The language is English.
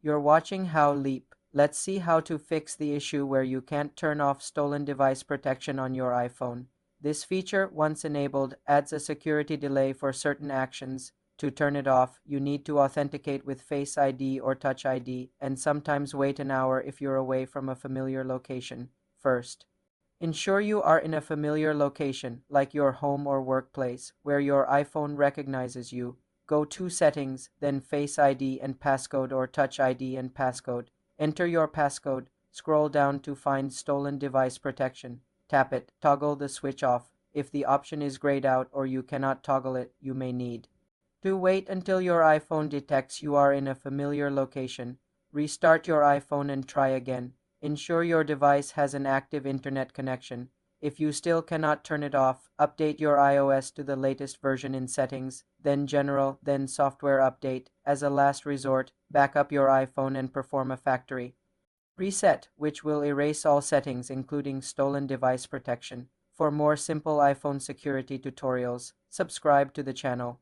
You're watching How Leap. Let's see how to fix the issue where you can't turn off stolen device protection on your iPhone. This feature, once enabled, adds a security delay for certain actions. To turn it off, you need to authenticate with Face ID or Touch ID, and sometimes wait an hour if you're away from a familiar location. First, ensure you are in a familiar location, like your home or workplace, where your iPhone recognizes you. Go to Settings, then Face ID and Passcode or Touch ID and Passcode. Enter your passcode. Scroll down to find Stolen Device Protection. Tap it. Toggle the switch off. If the option is grayed out or you cannot toggle it, you may need to wait until your iPhone detects you are in a familiar location. Restart your iPhone and try again. Ensure your device has an active internet connection. If you still cannot turn it off, update your iOS to the latest version in Settings, then General, then Software Update. As a last resort, back up your iPhone and perform a factory reset, which will erase all settings, including stolen device protection. For more simple iPhone security tutorials, subscribe to the channel.